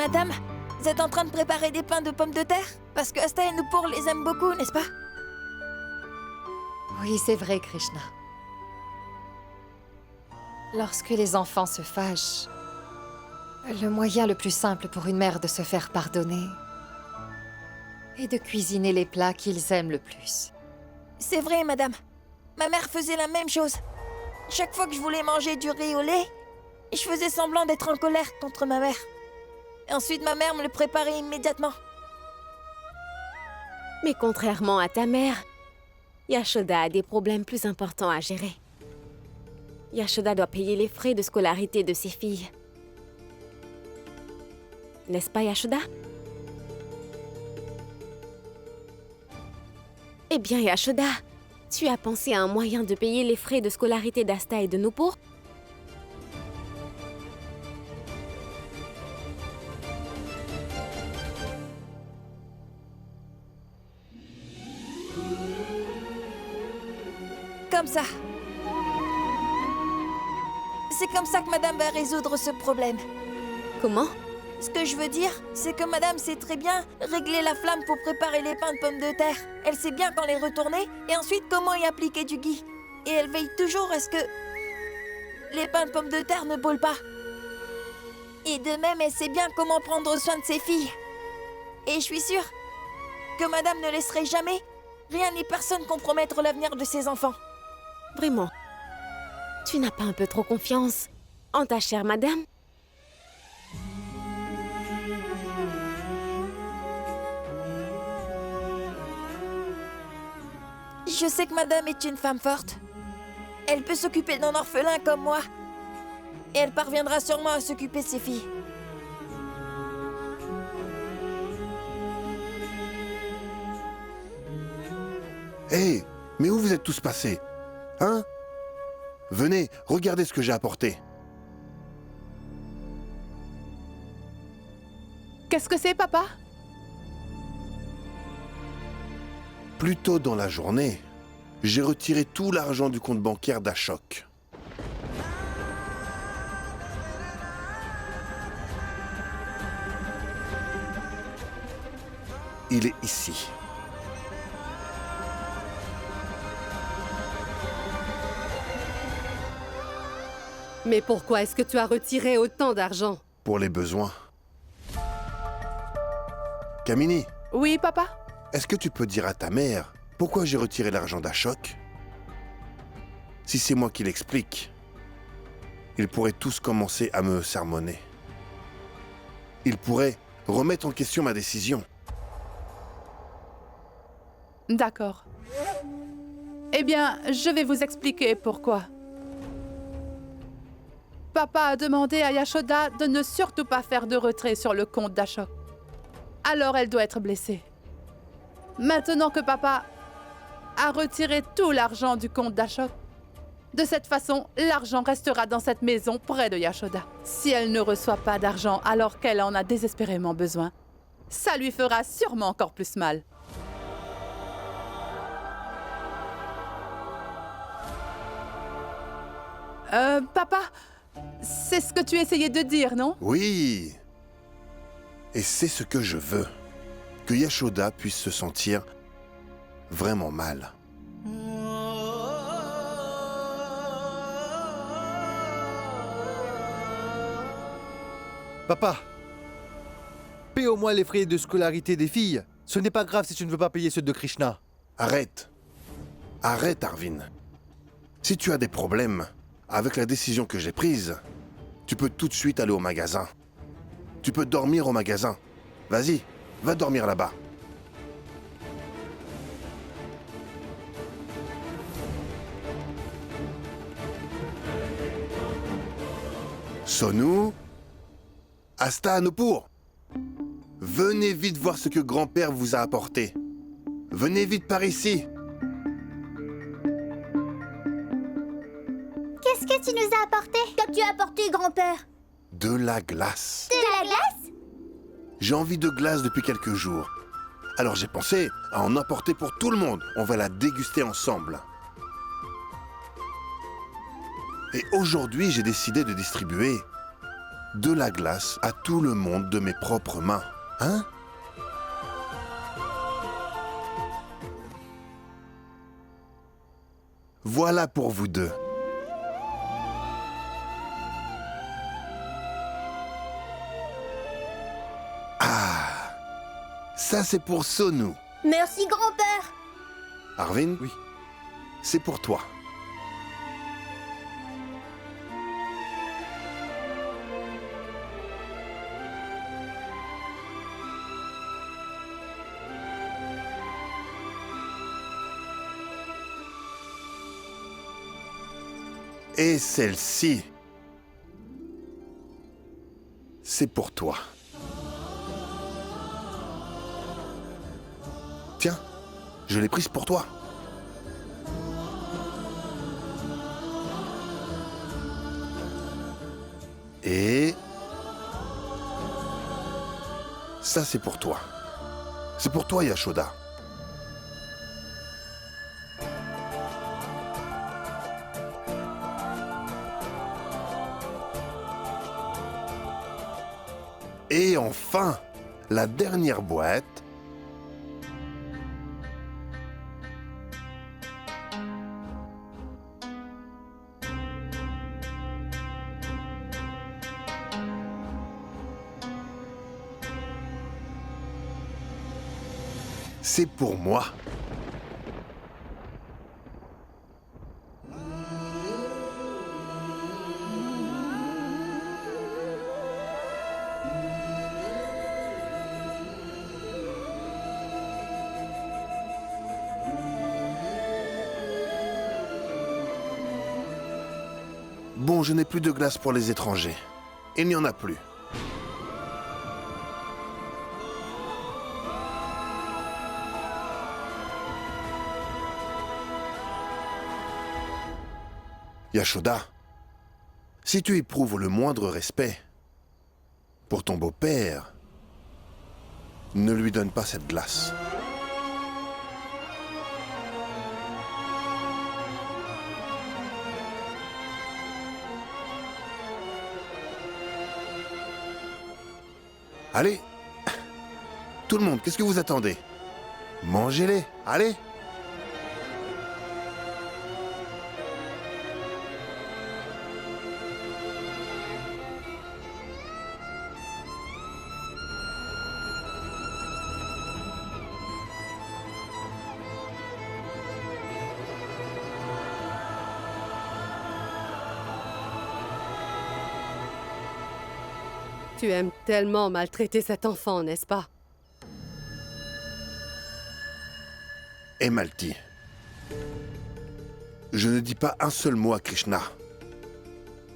Madame, vous êtes en train de préparer des pains de pommes de terre? Parce que Asta et Nupur les aiment beaucoup, n'est-ce pas? Oui, c'est vrai, Krishna. Lorsque les enfants se fâchent, le moyen le plus simple pour une mère de se faire pardonner est de cuisiner les plats qu'ils aiment le plus. C'est vrai, madame. Ma mère faisait la même chose. Chaque fois que je voulais manger du riz au lait, je faisais semblant d'être en colère contre ma mère. Et ensuite, ma mère me le préparait immédiatement. Mais contrairement à ta mère, Yashoda a des problèmes plus importants à gérer. Yashoda doit payer les frais de scolarité de ses filles. N'est-ce pas, Yashoda? Eh bien, Yashoda, tu as pensé à un moyen de payer les frais de scolarité d'Asta et de Nupur? Comme ça. C'est comme ça que madame va résoudre ce problème. Comment? Ce que je veux dire, c'est que madame sait très bien régler la flamme pour préparer les pains de pommes de terre. Elle sait bien quand les retourner et ensuite comment y appliquer du ghee. Et elle veille toujours à ce que les pains de pommes de terre ne brûlent pas. Et de même, elle sait bien comment prendre soin de ses filles. Et je suis sûre que madame ne laisserait jamais rien ni personne compromettre l'avenir de ses enfants. Vraiment? Tu n'as pas un peu trop confiance en ta chère madame? Je sais que madame est une femme forte. Elle peut s'occuper d'un orphelin comme moi. Et elle parviendra sûrement à s'occuper de ses filles. Hé, mais où vous êtes tous passés? Hein? Venez, regardez ce que j'ai apporté. Qu'est-ce que c'est, papa? Plus tôt dans la journée, j'ai retiré tout l'argent du compte bancaire d'Ashok. Il est ici. Mais pourquoi est-ce que tu as retiré autant d'argent? Pour les besoins. Kamini, Oui, papa? est-ce que tu peux dire à ta mère pourquoi j'ai retiré l'argent d'Ashok? Si c'est moi qui l'explique, ils pourraient tous commencer à me sermonner. Ils pourraient remettre en question ma décision. D'accord. Eh bien, je vais vous expliquer pourquoi. Papa a demandé à Yashoda de ne surtout pas faire de retrait sur le compte d'Ashok. Alors elle doit être blessée. Maintenant que papa a retiré tout l'argent du compte d'Ashok, de cette façon, l'argent restera dans cette maison près de Yashoda. Si elle ne reçoit pas d'argent alors qu'elle en a désespérément besoin, ça lui fera sûrement encore plus mal. Papa, c'est ce que tu essayais de dire, non? Oui. Et c'est ce que je veux. Que Yashoda puisse se sentir vraiment mal. Papa, paie au moins les frais de scolarité des filles. Ce n'est pas grave si tu ne veux pas payer ceux de Krishna. Arrête. Arrête, Arvin. Si tu as des problèmes avec la décision que j'ai prise, tu peux tout de suite aller au magasin. Tu peux dormir au magasin. Vas-y, va dormir là-bas. Sonu, Asta Nupur, venez vite voir ce que grand-père vous a apporté. Venez vite par ici. Qu'est-ce que tu nous as apporté? Qu'as-tu apporté, grand-père? De la glace. De la glace? J'ai envie de glace depuis quelques jours. Alors j'ai pensé à en apporter pour tout le monde. On va la déguster ensemble. Et aujourd'hui, j'ai décidé de distribuer de la glace à tout le monde de mes propres mains, hein? Voilà pour vous deux. Ah, ça c'est pour Sonu. Merci, grand-père. Arvin? Oui. C'est pour toi. Et celle-ci, c'est pour toi. Tiens, je l'ai prise pour toi. Et ça, c'est pour toi. C'est pour toi, Yashoda. Et enfin, la dernière boîte. C'est pour moi. Bon, je n'ai plus de glace pour les étrangers. Il n'y en a plus. Yashoda, si tu éprouves le moindre respect pour ton beau-père, ne lui donne pas cette glace. Allez, tout le monde, qu'est-ce que vous attendez? Mangez-les, allez! Tu aimes tellement maltraiter cet enfant, n'est-ce pas? Et Malti, je ne dis pas un seul mot à Krishna.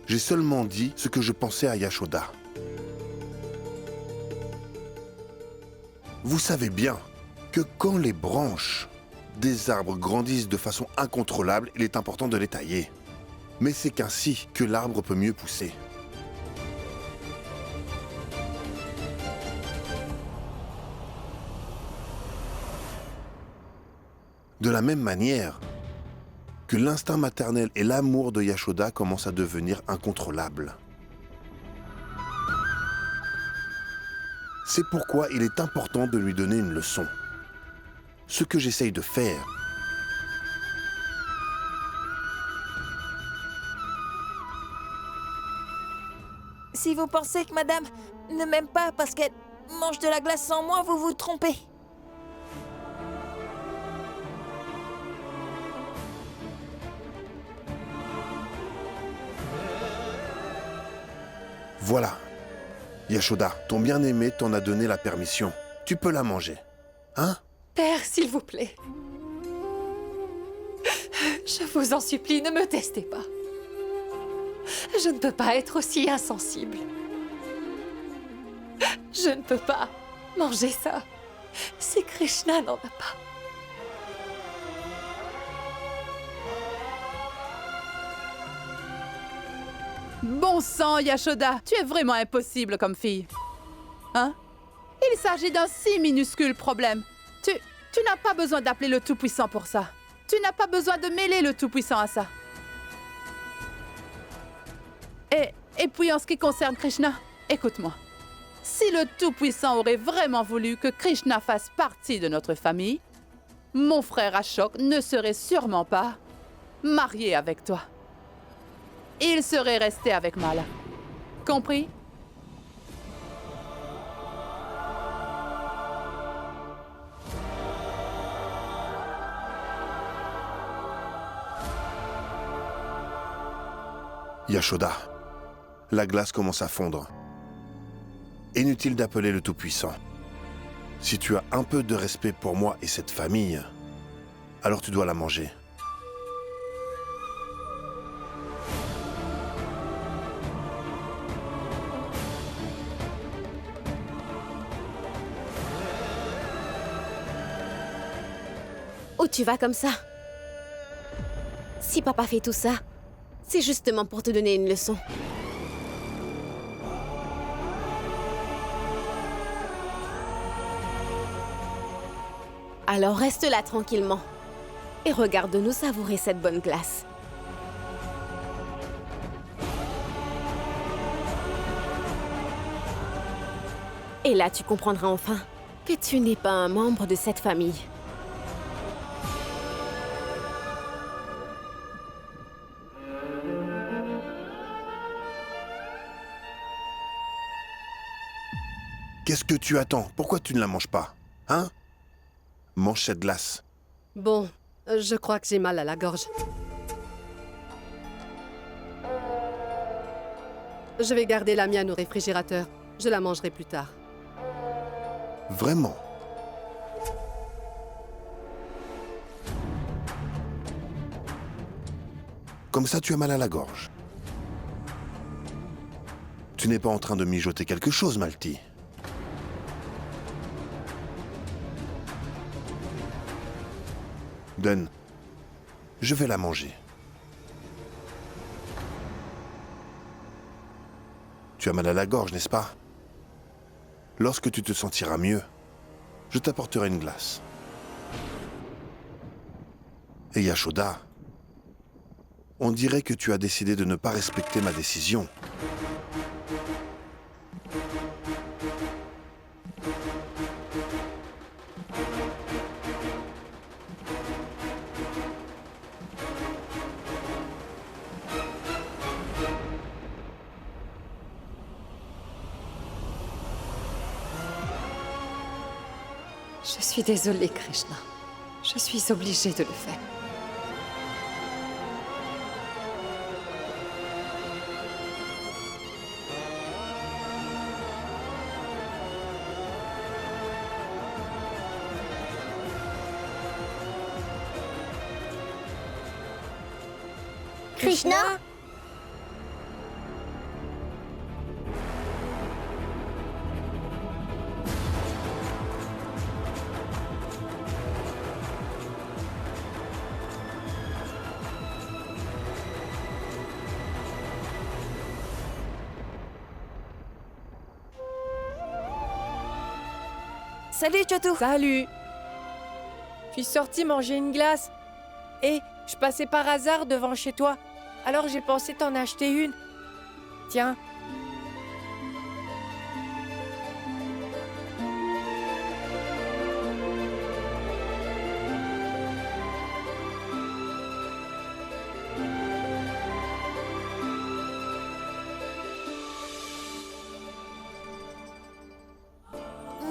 J'ai seulement dit ce que je pensais à Yashoda. Vous savez bien que quand les branches des arbres grandissent de façon incontrôlable, il est important de les tailler. Mais c'est qu'ainsi que l'arbre peut mieux pousser. De la même manière que l'instinct maternel et l'amour de Yashoda commencent à devenir incontrôlables. C'est pourquoi il est important de lui donner une leçon. Ce que j'essaye de faire. Si vous pensez que madame ne m'aime pas parce qu'elle mange de la glace sans moi, vous vous trompez. Voilà. Yashoda, ton bien-aimé t'en a donné la permission. Tu peux la manger. Hein? Père, s'il vous plaît. Je vous en supplie, ne me testez pas. Je ne peux pas être aussi insensible. Je ne peux pas manger ça si Krishna n'en a pas. Bon sang, Yashoda, tu es vraiment impossible comme fille. Hein? Il s'agit d'un si minuscule problème. Tu n'as pas besoin d'appeler le Tout-Puissant pour ça. Tu n'as pas besoin de mêler le Tout-Puissant à ça. Et puis en ce qui concerne Krishna, écoute-moi. Si le Tout-Puissant aurait vraiment voulu que Krishna fasse partie de notre famille, mon frère Ashok ne serait sûrement pas marié avec toi. Il serait resté avec Mala. Compris? Yashoda, la glace commence à fondre. Inutile d'appeler le Tout-Puissant. Si tu as un peu de respect pour moi et cette famille, alors tu dois la manger. Où tu vas comme ça? Si papa fait tout ça, c'est justement pour te donner une leçon. Alors reste là tranquillement et regarde-nous savourer cette bonne glace. Et là, tu comprendras enfin que tu n'es pas un membre de cette famille. Qu'est-ce que tu attends? Pourquoi tu ne la manges pas? Hein? Mange cette glace. Bon, je crois que j'ai mal à la gorge. Je vais garder la mienne au réfrigérateur. Je la mangerai plus tard. Vraiment? Comme ça, tu as mal à la gorge. Tu n'es pas en train de mijoter quelque chose, Malti? Donne. Je vais la manger. Tu as mal à la gorge, n'est-ce pas? Lorsque tu te sentiras mieux, je t'apporterai une glace. Et Yashoda, on dirait que tu as décidé de ne pas respecter ma décision. Je suis désolée, Krishna. Je suis obligée de le faire. Krishna? Salut, Chotou. Salut! Je suis sortie manger une glace et je passais par hasard devant chez toi. Alors j'ai pensé t'en acheter une. Tiens.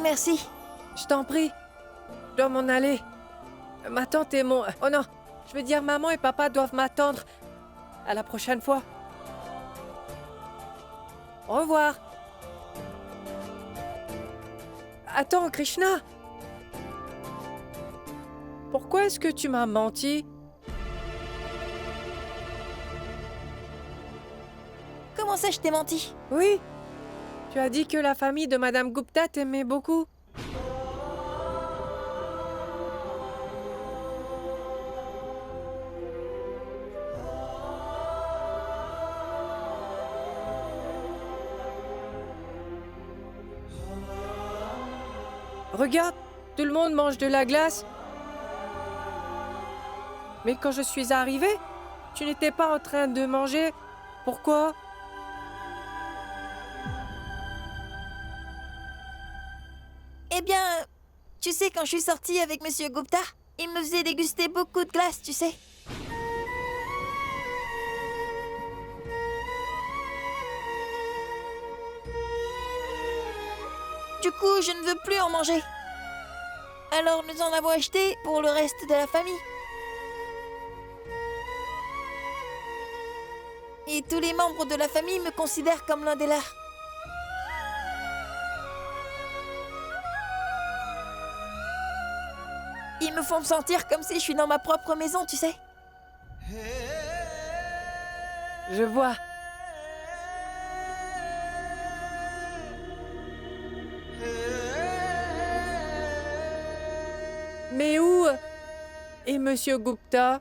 Merci. Je t'en prie. Je dois m'en aller. Ma tante et mon... Oh non, je veux dire maman et papa doivent m'attendre. À la prochaine fois. Au revoir. Attends, Krishna. Pourquoi est-ce que tu m'as menti? Comment ça, je t'ai menti? Oui. Tu as dit que la famille de Madame Gupta t'aimait beaucoup. Regarde, tout le monde mange de la glace. Mais quand je suis arrivée, tu n'étais pas en train de manger. Pourquoi? Eh bien, tu sais, quand je suis sortie avec Monsieur Gupta, il me faisait déguster beaucoup de glace, tu sais. Du coup, je ne veux plus en manger. Alors nous en avons acheté pour le reste de la famille. Et tous les membres de la famille me considèrent comme l'un des leurs. Ils me font me sentir comme si je suis dans ma propre maison, tu sais. Je vois. Mais où est Monsieur Gupta?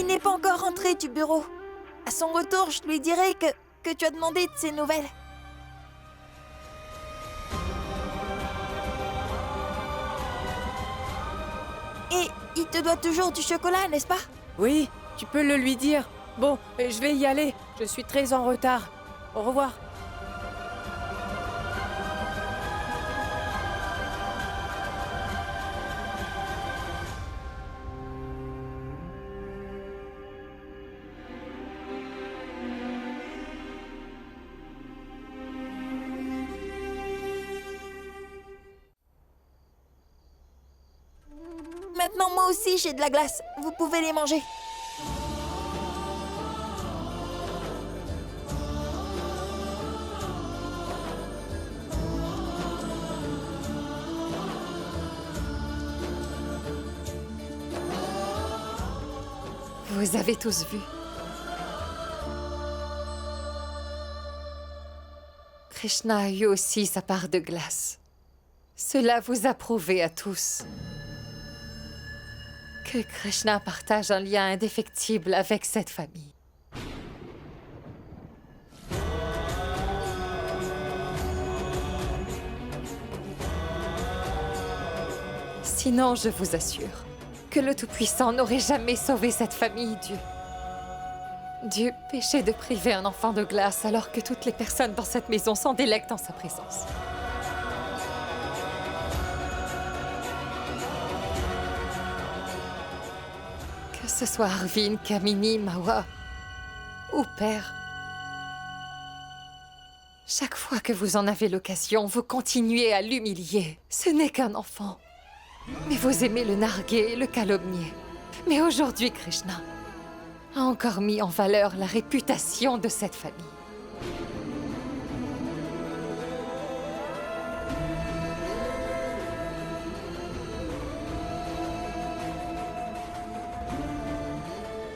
Il n'est pas encore rentré du bureau. À son retour, je lui dirai que tu as demandé de ses nouvelles. Et il te doit toujours du chocolat, n'est-ce pas? Oui, tu peux le lui dire. Bon, je vais y aller. Je suis très en retard. Au revoir. Maintenant, moi aussi, j'ai de la glace. Vous pouvez les manger. Vous avez tous vu. Krishna a eu aussi sa part de glace. Cela vous a prouvé à tous que Krishna partage un lien indéfectible avec cette famille. Sinon, je vous assure que le Tout-Puissant n'aurait jamais sauvé cette famille du péché de priver un enfant de glace alors que toutes les personnes dans cette maison s'en délectent en sa présence. Que ce soit Arvind, Kamini, Mawa ou Père, chaque fois que vous en avez l'occasion, vous continuez à l'humilier. Ce n'est qu'un enfant. Mais vous aimez le narguer et le calomnier. Mais aujourd'hui, Krishna a encore mis en valeur la réputation de cette famille.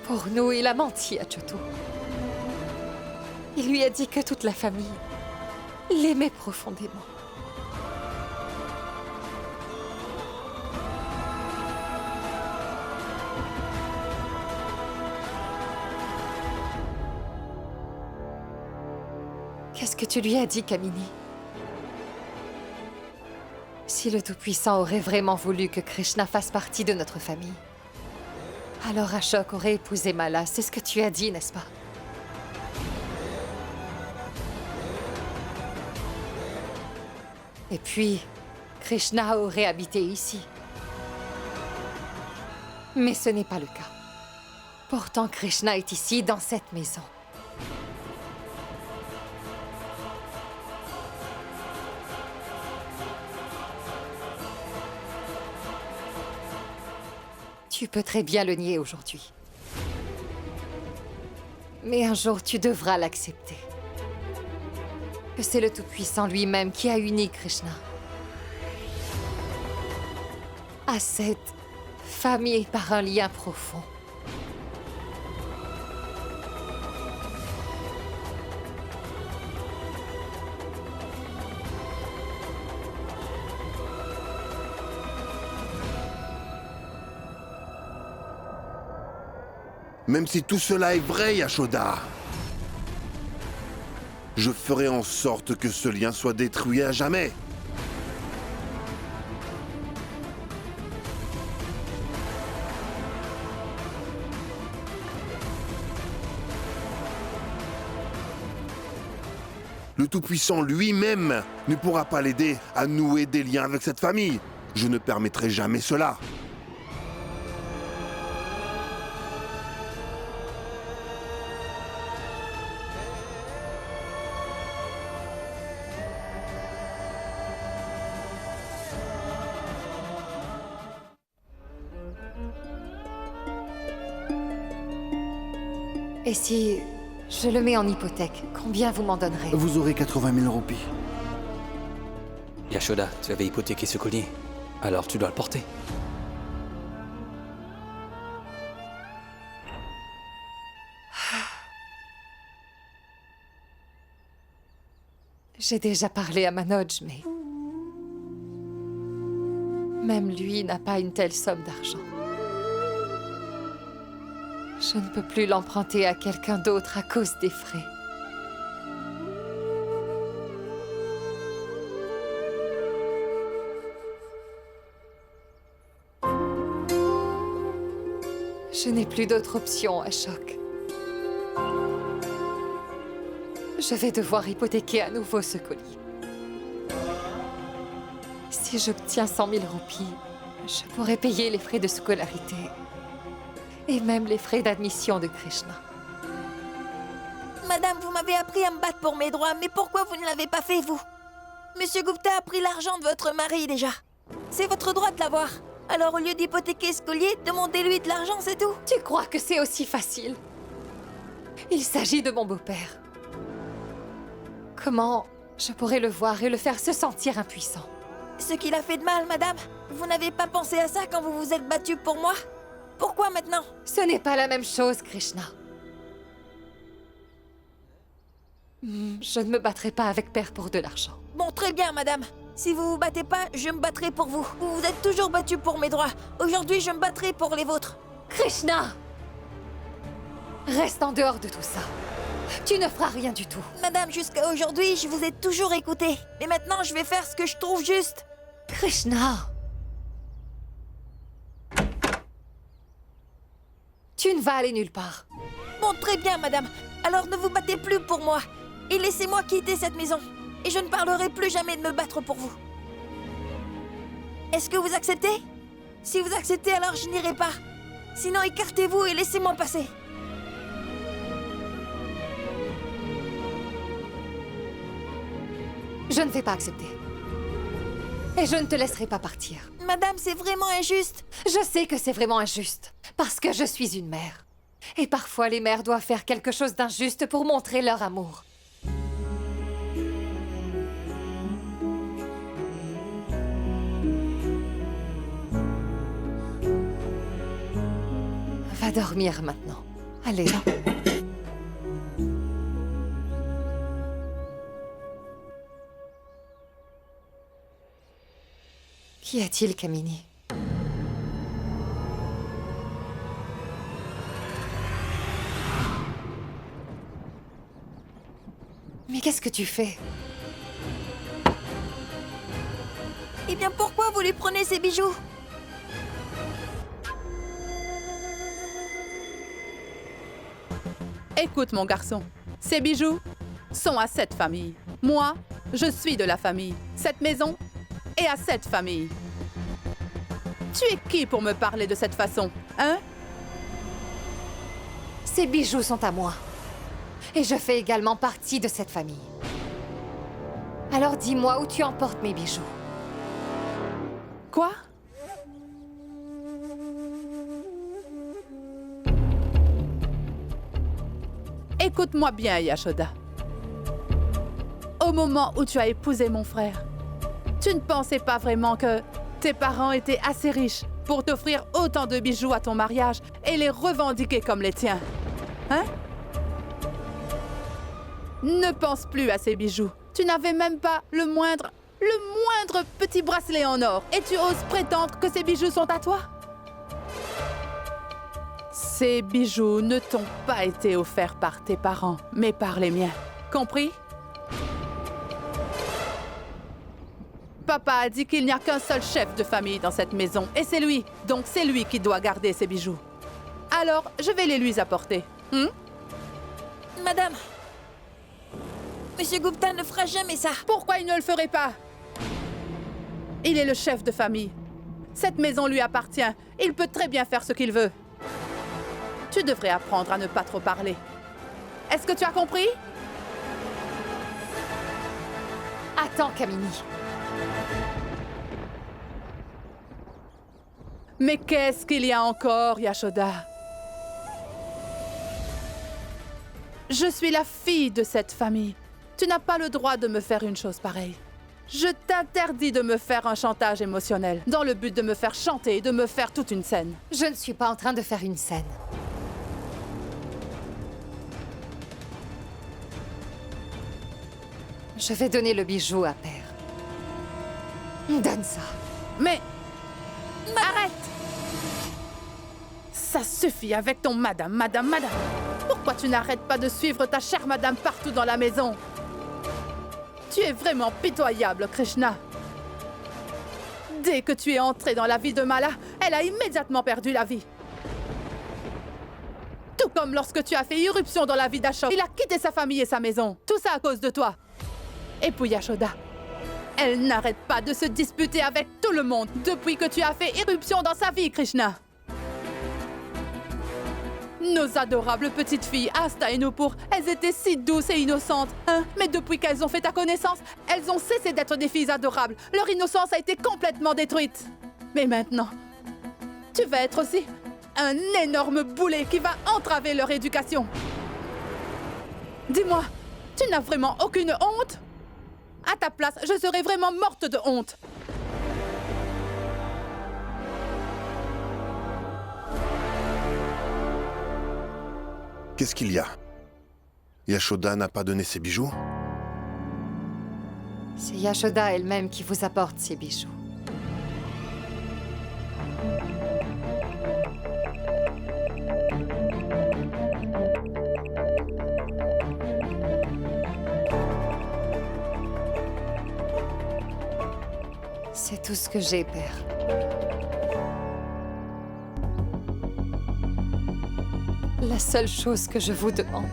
Pour nous, il a menti à Chotu. Il lui a dit que toute la famille l'aimait profondément. Qu'est-ce que tu lui as dit, Kamini? Si le Tout-Puissant aurait vraiment voulu que Krishna fasse partie de notre famille, alors Ashok aurait épousé Mala. C'est ce que tu as dit, n'est-ce pas? Et puis, Krishna aurait habité ici. Mais ce n'est pas le cas. Pourtant, Krishna est ici, dans cette maison. Tu peux très bien le nier aujourd'hui. Mais un jour, tu devras l'accepter. Que c'est le Tout-Puissant lui-même qui a uni Krishna à cette famille par un lien profond. Même si tout cela est vrai, Yashoda, Je ferai en sorte que ce lien soit détruit à jamais. Le Tout-Puissant lui-même ne pourra pas l'aider à nouer des liens avec cette famille. Je ne permettrai jamais cela. Et si je le mets en hypothèque, combien vous m'en donnerez? Vous aurez 80 000 roupies. Yashoda, tu avais hypothéqué ce collier. Alors tu dois le porter. J'ai déjà parlé à Manoj, mais... même lui n'a pas une telle somme d'argent. Je ne peux plus l'emprunter à quelqu'un d'autre à cause des frais. Je n'ai plus d'autre option, Ashok. Je vais devoir hypothéquer à nouveau ce collier. Si j'obtiens 100 000 roupies, je pourrai payer les frais de scolarité et même les frais d'admission de Krishna. Madame, vous m'avez appris à me battre pour mes droits, mais pourquoi vous ne l'avez pas fait, vous? Monsieur Gupta a pris l'argent de votre mari, déjà. C'est votre droit de l'avoir. Alors, au lieu d'hypothéquer ce collier, demandez-lui de l'argent, c'est tout. Tu crois que c'est aussi facile? Il s'agit de mon beau-père. Comment je pourrais le voir et le faire se sentir impuissant? Ce qu'il a fait de mal, madame, vous n'avez pas pensé à ça quand vous vous êtes battue pour moi? Pourquoi maintenant? Ce n'est pas la même chose, Krishna. Je ne me battrai pas avec père pour de l'argent. Bon, très bien, madame. Si vous vous battez pas, je me battrai pour vous. Vous vous êtes toujours battue pour mes droits. Aujourd'hui, je me battrai pour les vôtres. Krishna! Reste en dehors de tout ça. Tu ne feras rien du tout. Madame, jusqu'à aujourd'hui, je vous ai toujours écouté. Mais maintenant, je vais faire ce que je trouve juste. Krishna! Tu ne vas aller nulle part. Bon, très bien, madame. Alors ne vous battez plus pour moi. Et laissez-moi quitter cette maison. Et je ne parlerai plus jamais de me battre pour vous. Est-ce que vous acceptez? Si vous acceptez, alors je n'irai pas. Sinon, écartez-vous et laissez-moi passer. Je ne vais pas accepter. Et je ne te laisserai pas partir. Madame, c'est vraiment injuste. Je sais que c'est vraiment injuste, parce que je suis une mère. Et parfois, les mères doivent faire quelque chose d'injuste pour montrer leur amour. Va dormir maintenant. Allez. Qu'y a-t-il, Kamini? Mais qu'est-ce que tu fais? Eh bien, pourquoi vous lui prenez ces bijoux? Écoute, mon garçon, ces bijoux sont à cette famille. Moi, je suis de la famille. Cette maison est à cette famille. Tu es qui pour me parler de cette façon, hein? Ces bijoux sont à moi. Et je fais également partie de cette famille. Alors dis-moi où tu emportes mes bijoux. Quoi? Écoute-moi bien, Yashoda. Au moment où tu as épousé mon frère, tu ne pensais pas vraiment que tes parents étaient assez riches pour t'offrir autant de bijoux à ton mariage et les revendiquer comme les tiens, hein? Ne pense plus à ces bijoux. Tu n'avais même pas le moindre petit bracelet en or. Et tu oses prétendre que ces bijoux sont à toi? Ces bijoux ne t'ont pas été offerts par tes parents, mais par les miens. Compris? Papa a dit qu'il n'y a qu'un seul chef de famille dans cette maison, et c'est lui. Donc c'est lui qui doit garder ses bijoux. Alors, je vais les lui apporter. Madame, Monsieur Gupta ne fera jamais ça. Pourquoi il ne le ferait pas? Il est le chef de famille. Cette maison lui appartient. Il peut très bien faire ce qu'il veut. Tu devrais apprendre à ne pas trop parler. Est-ce que tu as compris? Attends, Kamini. Mais qu'est-ce qu'il y a encore, Yashoda? Je suis la fille de cette famille. Tu n'as pas le droit de me faire une chose pareille. Je t'interdis de me faire un chantage émotionnel, dans le but de me faire chanter et de me faire toute une scène. Je ne suis pas en train de faire une scène. Je vais donner le bijou à Père. Donne ça. Mais... Arrête! Ça suffit avec ton madame. Pourquoi tu n'arrêtes pas de suivre ta chère madame partout dans la maison? Tu es vraiment pitoyable, Krishna. Dès que tu es entré dans la vie de Mala, elle a immédiatement perdu la vie. Tout comme lorsque tu as fait irruption dans la vie d'Ashok. Il a quitté sa famille et sa maison. Tout ça à cause de toi. Et puis Yashoda, elle n'arrête pas de se disputer avec tout le monde depuis que tu as fait irruption dans sa vie, Krishna. Nos adorables petites filles, Asta et Nupur, elles étaient si douces et innocentes, hein? Mais depuis qu'elles ont fait ta connaissance, elles ont cessé d'être des filles adorables. Leur innocence a été complètement détruite. Mais maintenant, tu vas être aussi un énorme boulet qui va entraver leur éducation. Dis-moi, tu n'as vraiment aucune honte? À ta place, je serais vraiment morte de honte. Qu'est-ce qu'il y a? Yashoda n'a pas donné ses bijoux? C'est Yashoda elle-même qui vous apporte ces bijoux. C'est tout ce que j'ai, Père. La seule chose que je vous demande,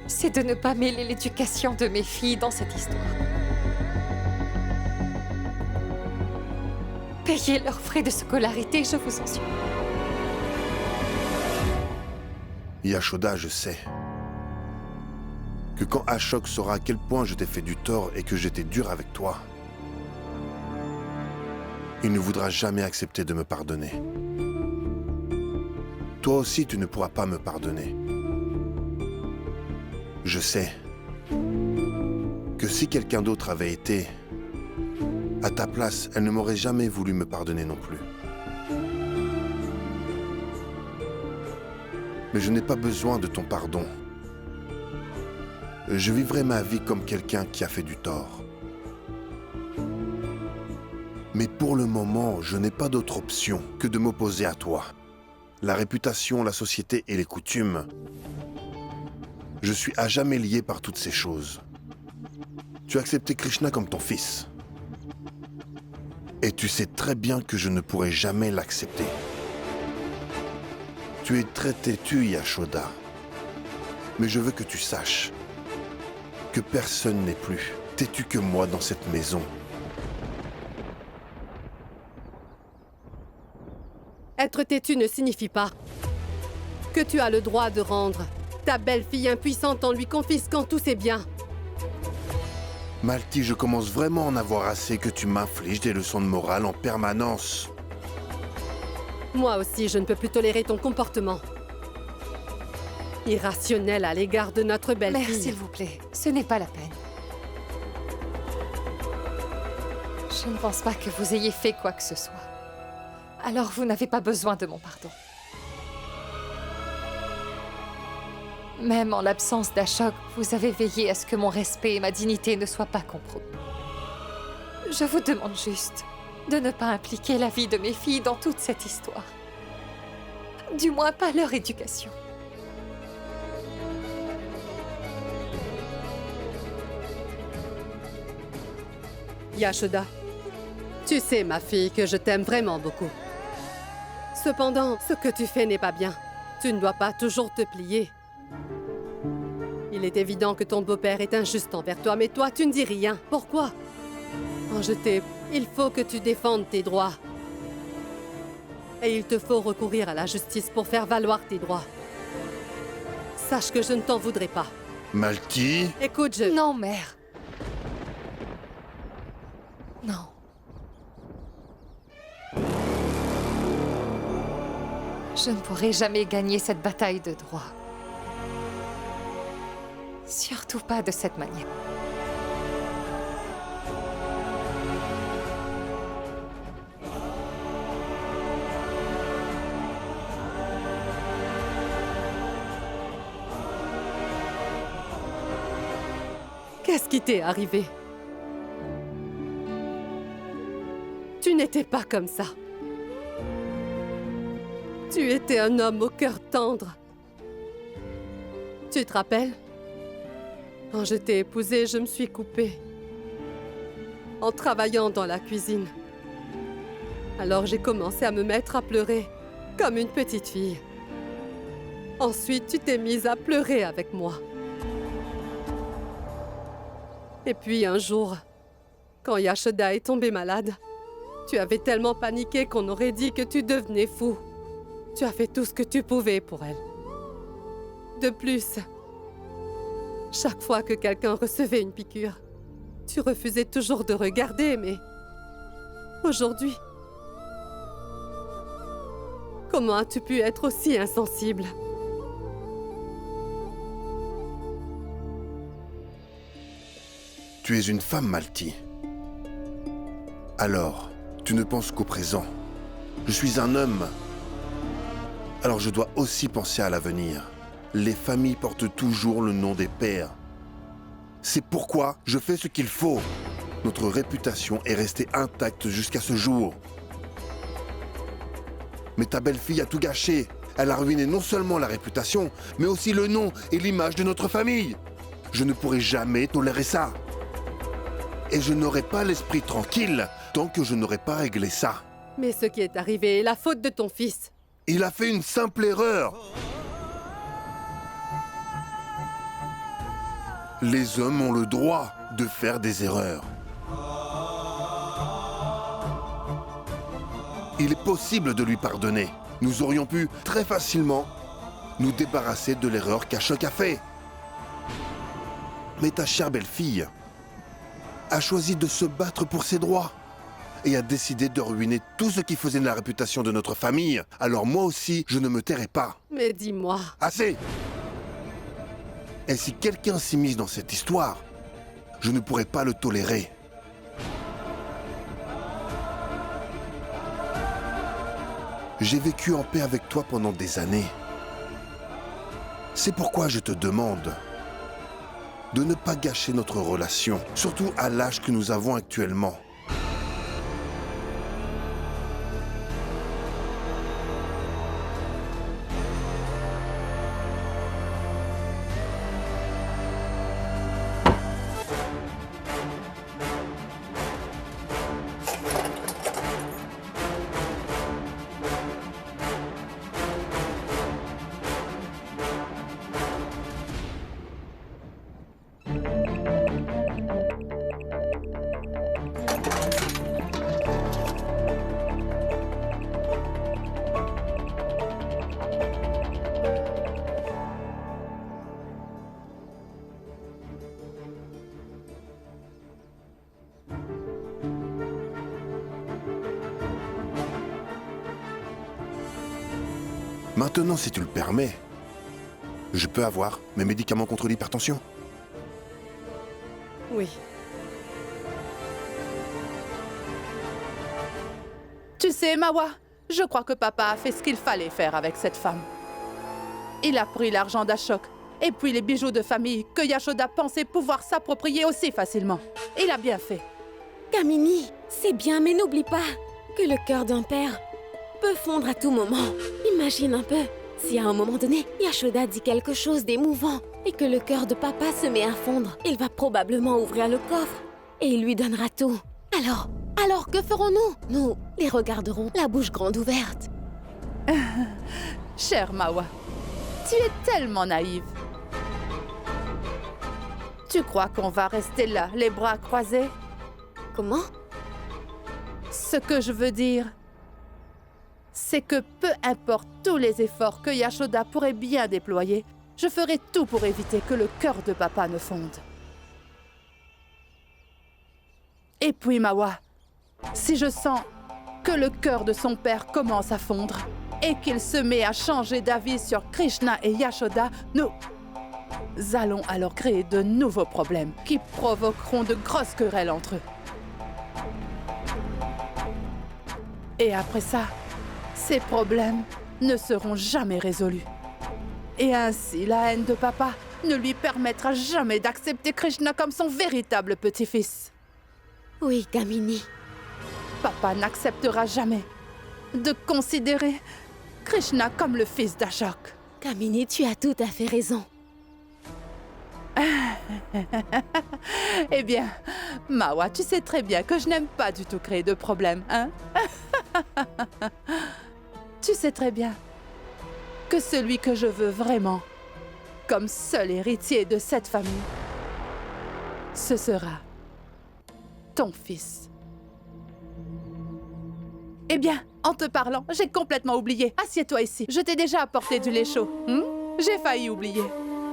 c'est de ne pas mêler l'éducation de mes filles dans cette histoire. Payez leurs frais de scolarité, je vous en supplie. Yashoda, je sais que quand Ashok saura à quel point je t'ai fait du tort et que j'étais dur avec toi, il ne voudra jamais accepter de me pardonner. Toi aussi, tu ne pourras pas me pardonner. Je sais que si quelqu'un d'autre avait été à ta place, elle ne m'aurait jamais voulu me pardonner non plus. Mais je n'ai pas besoin de ton pardon. Je vivrai ma vie comme quelqu'un qui a fait du tort. Mais pour le moment, je n'ai pas d'autre option que de m'opposer à toi. La réputation, la société et les coutumes. Je suis à jamais lié par toutes ces choses. Tu as accepté Krishna comme ton fils. Et tu sais très bien que je ne pourrai jamais l'accepter. Tu es très têtu, Yashoda. Mais je veux que tu saches que personne n'est plus têtu que moi dans cette maison. Être têtu ne signifie pas que tu as le droit de rendre ta belle-fille impuissante en lui confisquant tous ses biens. Malti, je commence vraiment à en avoir assez que tu m'infliges des leçons de morale en permanence. Moi aussi, je ne peux plus tolérer ton comportement irrationnel à l'égard de notre belle-fille. Mère, s'il vous plaît, ce n'est pas la peine. Je ne pense pas que vous ayez fait quoi que ce soit. Alors vous n'avez pas besoin de mon pardon. Même en l'absence d'Ashok, vous avez veillé à ce que mon respect et ma dignité ne soient pas compromis. Je vous demande juste de ne pas impliquer la vie de mes filles dans toute cette histoire. Du moins pas leur éducation. Yashoda, tu sais, ma fille, que je t'aime vraiment beaucoup. Cependant, ce que tu fais n'est pas bien. Tu ne dois pas toujours te plier. Il est évident que ton beau-père est injuste envers toi, mais toi, tu ne dis rien. Pourquoi? Il faut que tu défendes tes droits. Et il te faut recourir à la justice pour faire valoir tes droits. Sache que je ne t'en voudrais pas. Malti? Écoute, Non, mère. Non. Je ne pourrai jamais gagner cette bataille de droit. Surtout pas de cette manière. Qu'est-ce qui t'est arrivé? Tu n'étais pas comme ça. Tu étais un homme au cœur tendre. Tu te rappelles? Quand je t'ai épousée, je me suis coupée. En travaillant dans la cuisine. Alors j'ai commencé à me mettre à pleurer, comme une petite fille. Ensuite, tu t'es mise à pleurer avec moi. Et puis un jour, quand Yashoda est tombée malade, tu avais tellement paniqué qu'on aurait dit que tu devenais fou. Tu as fait tout ce que tu pouvais pour elle. De plus, chaque fois que quelqu'un recevait une piqûre, tu refusais toujours de regarder, mais aujourd'hui, comment as-tu pu être aussi insensible? Tu es une femme, Malti. Alors, tu ne penses qu'au présent. Je suis un homme. Alors je dois aussi penser à l'avenir. Les familles portent toujours le nom des pères. C'est pourquoi je fais ce qu'il faut. Notre réputation est restée intacte jusqu'à ce jour. Mais ta belle-fille a tout gâché. Elle a ruiné non seulement la réputation, mais aussi le nom et l'image de notre famille. Je ne pourrai jamais tolérer ça. Et je n'aurai pas l'esprit tranquille tant que je n'aurai pas réglé ça. Mais ce qui est arrivé est la faute de ton fils. Il a fait une simple erreur. Les hommes ont le droit de faire des erreurs. Il est possible de lui pardonner. Nous aurions pu très facilement nous débarrasser de l'erreur qu'Ashok a fait. Mais ta chère belle-fille a choisi de se battre pour ses droits et a décidé de ruiner tout ce qui faisait de la réputation de notre famille. Alors moi aussi, je ne me tairai pas. Mais dis-moi... Assez! Et si quelqu'un s'immisce dans cette histoire, je ne pourrai pas le tolérer. J'ai vécu en paix avec toi pendant des années. C'est pourquoi je te demande de ne pas gâcher notre relation, surtout à l'âge que nous avons actuellement. Maintenant, si tu le permets, je peux avoir mes médicaments contre l'hypertension. Oui. Tu sais, Mawa, je crois que papa a fait ce qu'il fallait faire avec cette femme. Il a pris l'argent d'Ashok et puis les bijoux de famille que Yashoda pensait pouvoir s'approprier aussi facilement. Il a bien fait. Kamini, c'est bien, mais n'oublie pas que le cœur d'un père peut fondre à tout moment. Imagine un peu, si à un moment donné, Yashoda dit quelque chose d'émouvant et que le cœur de papa se met à fondre, il va probablement ouvrir le coffre et il lui donnera tout. Alors que ferons-nous? Nous les regarderons, la bouche grande ouverte. Chère Mawa, tu es tellement naïve. Tu crois qu'on va rester là, les bras croisés? Comment? Ce que je veux dire, c'est que peu importe tous les efforts que Yashoda pourrait bien déployer, je ferai tout pour éviter que le cœur de papa ne fonde. Et puis Mawa, si je sens que le cœur de son père commence à fondre et qu'il se met à changer d'avis sur Krishna et Yashoda, nous allons alors créer de nouveaux problèmes qui provoqueront de grosses querelles entre eux. Et après ça, ces problèmes ne seront jamais résolus. Et ainsi, la haine de papa ne lui permettra jamais d'accepter Krishna comme son véritable petit-fils. Oui, Kamini. Papa n'acceptera jamais de considérer Krishna comme le fils d'Ashok. Kamini, tu as tout à fait raison. Eh bien, Mawa, tu sais très bien que je n'aime pas du tout créer de problèmes, hein? Tu sais très bien que celui que je veux vraiment, comme seul héritier de cette famille, ce sera ton fils. Eh bien, en te parlant, j'ai complètement oublié. Assieds-toi ici. Je t'ai déjà apporté du lait chaud. J'ai failli oublier.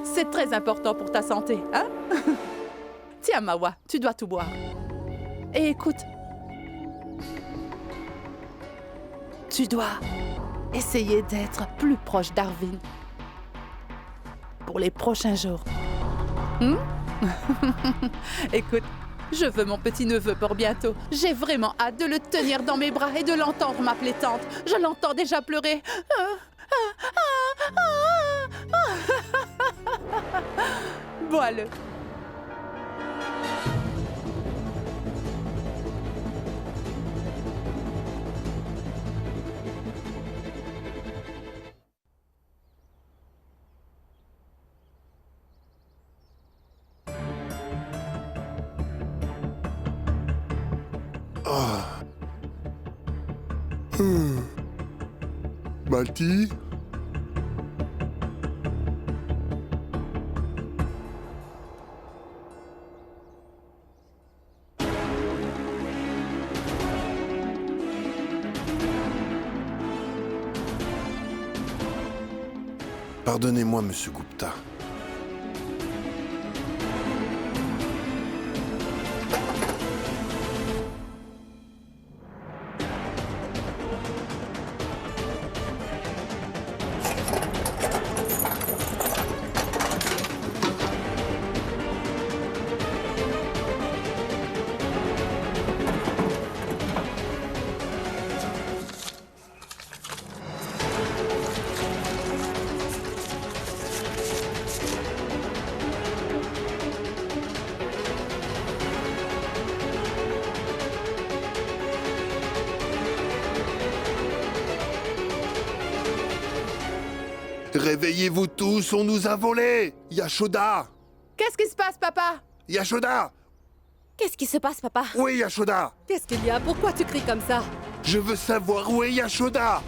C'est très important pour ta santé, hein? Tiens, Mawa, tu dois tout boire. Et écoute, tu dois essayer d'être plus proche d'Arvin pour les prochains jours. Écoute, je veux mon petit-neveu pour bientôt. J'ai vraiment hâte de le tenir dans mes bras et de l'entendre m'appeler tante. Je l'entends déjà pleurer. Bois-le. Balti? Pardonnez-moi, Monsieur Gupta. Réveillez-vous tous, on nous a volés! Yashoda! Qu'est-ce qui se passe, papa? Yashoda! Qu'est-ce qui se passe, papa? Où est Yashoda? Qu'est-ce qu'il y a? Pourquoi tu cries comme ça? Je veux savoir où est Yashoda!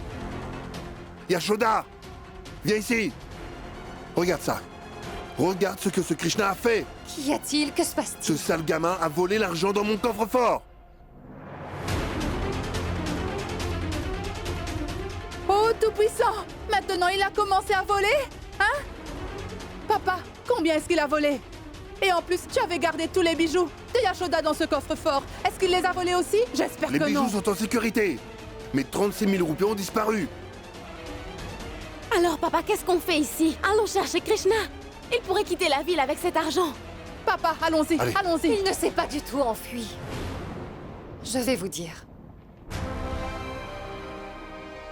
Yashoda! Viens ici! Regarde ça! Regarde ce que ce Krishna a fait! Qu'y a-t-il? Que se Ce passe-t-il? sale gamin a volé l'argent dans mon coffre-fort! Oh, Tout-Puissant! Maintenant, il a commencé à voler? Hein? Papa, combien est-ce qu'il a volé? Et en plus, tu avais gardé tous les bijoux de Yashoda dans ce coffre-fort. Est-ce qu'il les a volés aussi? J'espère Les que bijoux non. sont en sécurité! Mais 36 000 roupies ont disparu! Alors, papa, qu'est-ce qu'on fait ici? Allons chercher Krishna. Il pourrait quitter la ville avec cet argent. Papa, allons-y, Allez. allons-y. Il ne s'est pas du tout enfui. Je vais vous dire.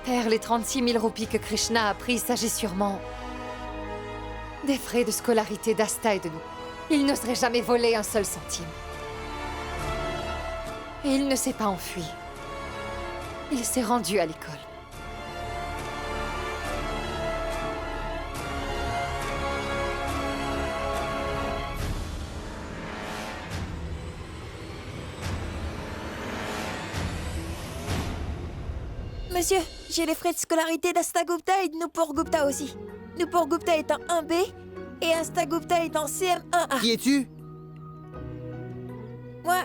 Père, les 36 000 roupies que Krishna a pris s'agit sûrement des frais de scolarité d'Asta et de nous. Il ne serait jamais volé un seul centime. Et il ne s'est pas enfui. Il s'est rendu à l'école. Monsieur, j'ai les frais de scolarité d'Astagupta et de Nupur Gupta aussi. Nupur Gupta est en 1B et Astagupta est en CM1A. Qui es-tu? Moi,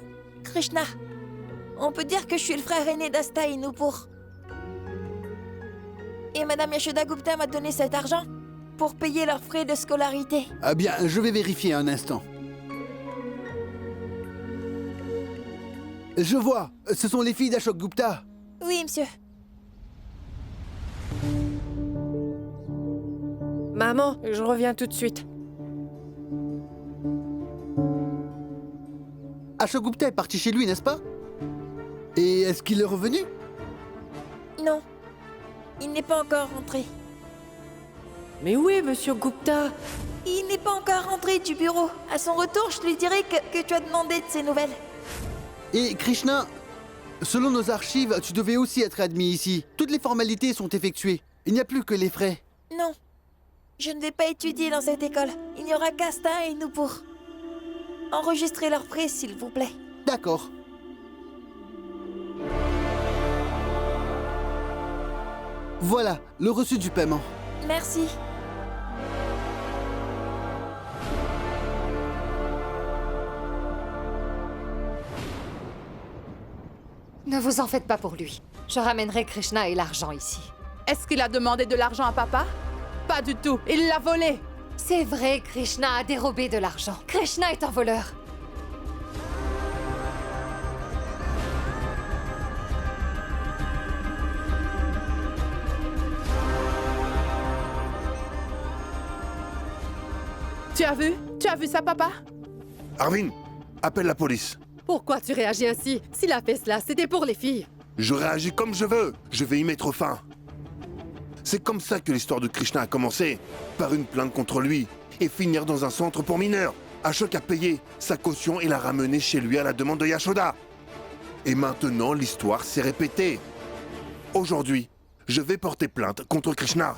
Krishna. On peut dire que je suis le frère aîné d'Asta et Nupur. Et Madame Yashoda Gupta m'a donné cet argent pour payer leurs frais de scolarité. Ah bien, je vais vérifier un instant. Je vois, ce sont les filles d'Ashok Gupta. Oui, monsieur. Maman, je reviens tout de suite. Ashok Gupta est parti chez lui, n'est-ce pas? Et est-ce qu'il est revenu? Non, il n'est pas encore rentré. Mais où est Monsieur Gupta? Il n'est pas encore rentré du bureau. À son retour, je lui dirai que tu as demandé de ses nouvelles. Et Krishna, selon nos archives, tu devais aussi être admis ici. Toutes les formalités sont effectuées. Il n'y a plus que les frais. Non, je ne vais pas étudier dans cette école. Il n'y aura qu'Asta et Nupur. Enregistrez leurs frais, s'il vous plaît. D'accord. Voilà, le reçu du paiement. Merci. Ne vous en faites pas pour lui. Je ramènerai Krishna et l'argent ici. Est-ce qu'il a demandé de l'argent à papa? Pas du tout, il l'a volé. C'est vrai, Krishna a dérobé de l'argent. Krishna est un voleur. Tu as vu? Tu as vu ça, papa? Arvin, appelle la police. Pourquoi tu réagis ainsi? S'il a fait cela, c'était pour les filles. Je réagis comme je veux. Je vais y mettre fin. C'est comme ça que l'histoire de Krishna a commencé. Par une plainte contre lui. Et finir dans un centre pour mineurs. Ashok a payé sa caution et l'a ramené chez lui à la demande de Yashoda. Et maintenant, l'histoire s'est répétée. Aujourd'hui, je vais porter plainte contre Krishna.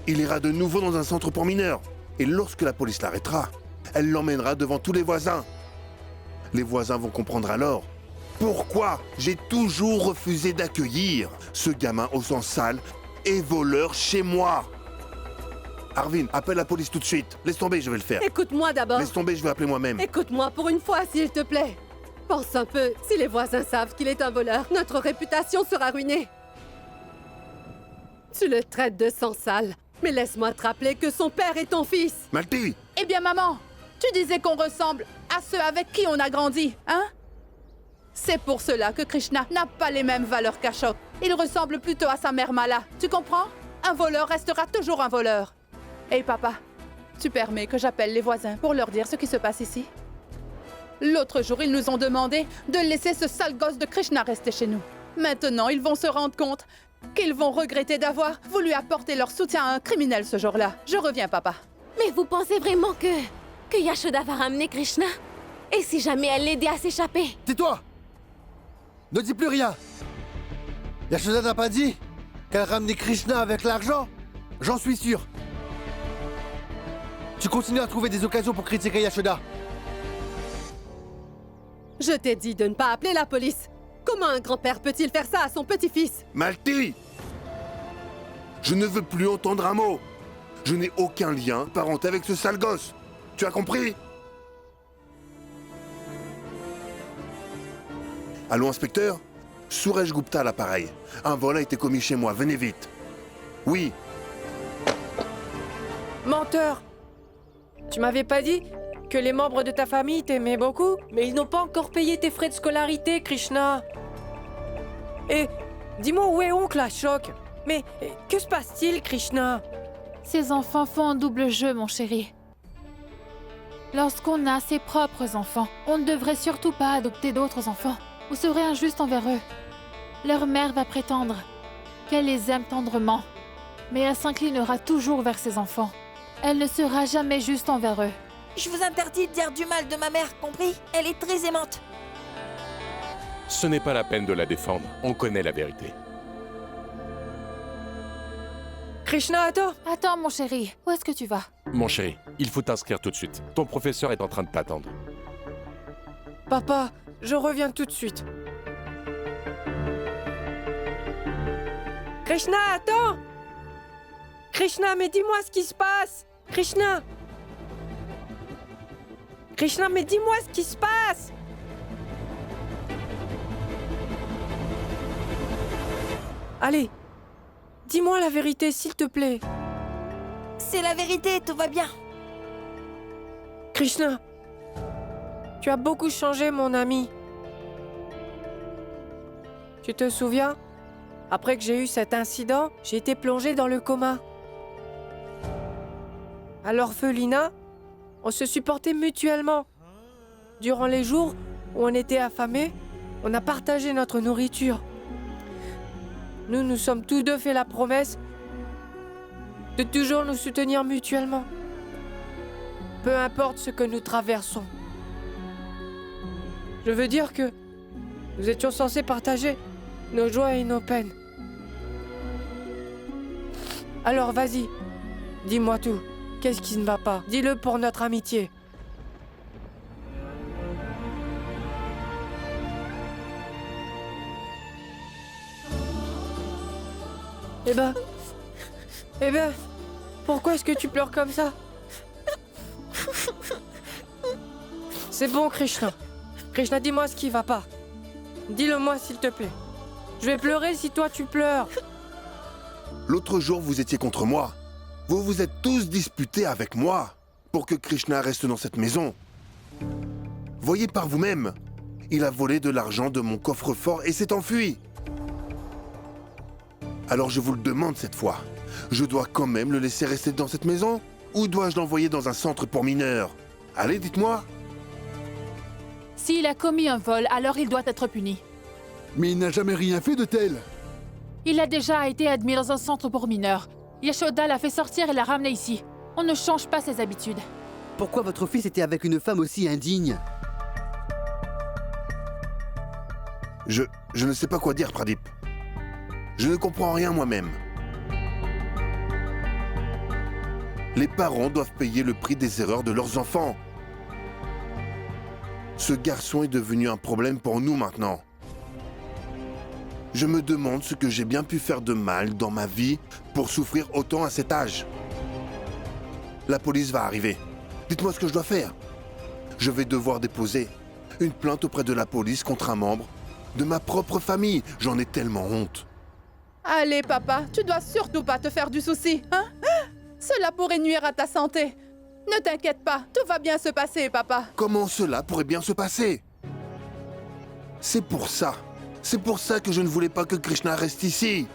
Il ira de nouveau dans un centre pour mineurs. Et lorsque la police l'arrêtera, elle l'emmènera devant tous les voisins. Les voisins vont comprendre alors pourquoi j'ai toujours refusé d'accueillir ce gamin au sang sale et voleur chez moi. Arvin, appelle la police tout de suite. Laisse tomber, je vais le faire. Écoute-moi d'abord. Laisse tomber, je vais appeler moi-même. Écoute-moi pour une fois, s'il te plaît. Pense un peu, si les voisins savent qu'il est un voleur, notre réputation sera ruinée. Tu le traites de sang sale, mais laisse-moi te rappeler que son père est ton fils. Malti! Eh bien, maman, tu disais qu'on ressemble à ceux avec qui on a grandi, hein? C'est pour cela que Krishna n'a pas les mêmes valeurs qu'Ashok. Il ressemble plutôt à sa mère Mala, tu comprends? Un voleur restera toujours un voleur. Hey papa, tu permets que j'appelle les voisins pour leur dire ce qui se passe ici? L'autre jour, ils nous ont demandé de laisser ce sale gosse de Krishna rester chez nous. Maintenant, ils vont se rendre compte qu'ils vont regretter d'avoir voulu apporter leur soutien à un criminel ce jour-là. Je reviens, papa. Mais vous pensez vraiment que Yashoda va ramener Krishna? Et si jamais elle l'aidait à s'échapper? Tais-toi! Ne dis plus rien! Yashoda n'a pas dit qu'elle ramenait Krishna avec l'argent? J'en suis sûr. Tu continues à trouver des occasions pour critiquer Yashoda. Je t'ai dit de ne pas appeler la police. Comment un grand-père peut-il faire ça à son petit-fils? Malti! Je ne veux plus entendre un mot. Je n'ai aucun lien parenté avec ce sale gosse. Tu as compris? Allô, inspecteur? Suresh Gupta à l'appareil. Un vol a été commis chez moi, venez vite. Oui. Menteur! Tu m'avais pas dit que les membres de ta famille t'aimaient beaucoup? Mais ils n'ont pas encore payé tes frais de scolarité, Krishna. Et dis-moi où est oncle Ashok? Mais que se passe-t-il, Krishna? Ces enfants font un double jeu, mon chéri. Lorsqu'on a ses propres enfants, on ne devrait surtout pas adopter d'autres enfants. Vous serez injuste envers eux. Leur mère va prétendre qu'elle les aime tendrement, mais elle s'inclinera toujours vers ses enfants. Elle ne sera jamais juste envers eux. Je vous interdis de dire du mal de ma mère, compris? Elle est très aimante. Ce n'est pas la peine de la défendre, on connaît la vérité. Krishna, attends! Attends, mon chéri, où est-ce que tu vas? Mon chéri, il faut t'inscrire tout de suite. Ton professeur est en train de t'attendre. Papa, je reviens tout de suite. Krishna, attends! Krishna, mais dis-moi ce qui se passe! Krishna! Krishna, mais dis-moi ce qui se passe! Allez, dis-moi la vérité, s'il te plaît. C'est la vérité, tout va bien. Krishna, tu as beaucoup changé, mon ami. Tu te souviens? Après que j'ai eu cet incident, j'ai été plongé dans le coma. À l'orphelinat, on se supportait mutuellement. Durant les jours où on était affamés, on a partagé notre nourriture. Nous nous sommes tous deux fait la promesse de toujours nous soutenir mutuellement. Peu importe ce que nous traversons. Je veux dire que nous étions censés partager nos joies et nos peines. Alors vas-y, dis-moi tout. Qu'est-ce qui ne va pas? Dis-le pour notre amitié. Eh ben, pourquoi est-ce que tu pleures comme ça? C'est bon, Krishna. Krishna, dis-moi ce qui va pas. Dis-le-moi, s'il te plaît. Je vais pleurer si toi tu pleures. L'autre jour, vous étiez contre moi. Vous vous êtes tous disputés avec moi pour que Krishna reste dans cette maison. Voyez par vous-même. Il a volé de l'argent de mon coffre-fort et s'est enfui. Alors je vous le demande cette fois. Je dois quand même le laisser rester dans cette maison? Ou dois-je l'envoyer dans un centre pour mineurs? Allez, dites-moi. S'il a commis un vol, alors il doit être puni. Mais il n'a jamais rien fait de tel. Il a déjà été admis dans un centre pour mineurs. Yashoda l'a fait sortir et l'a ramené ici. On ne change pas ses habitudes. Pourquoi votre fils était avec une femme aussi indigne? Je ne sais pas quoi dire, Pradip. Je ne comprends rien moi-même. Les parents doivent payer le prix des erreurs de leurs enfants. Ce garçon est devenu un problème pour nous maintenant. Je me demande ce que j'ai bien pu faire de mal dans ma vie pour souffrir autant à cet âge. La police va arriver. Dites-moi ce que je dois faire. Je vais devoir déposer une plainte auprès de la police contre un membre de ma propre famille. J'en ai tellement honte. Allez, papa, tu dois surtout pas te faire du souci, hein? Cela pourrait nuire à ta santé. Ne t'inquiète pas, tout va bien se passer, papa. Comment cela pourrait bien se passer? C'est pour ça que je ne voulais pas que Krishna reste ici.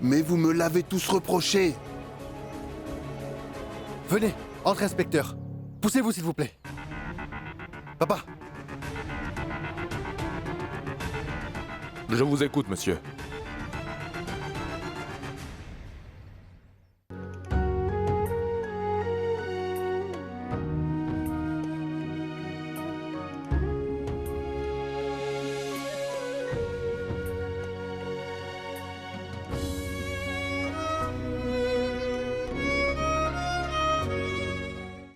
Mais vous me l'avez tous reproché. Venez, entre, inspecteur. Poussez-vous, s'il vous plaît. Papa. Je vous écoute, monsieur.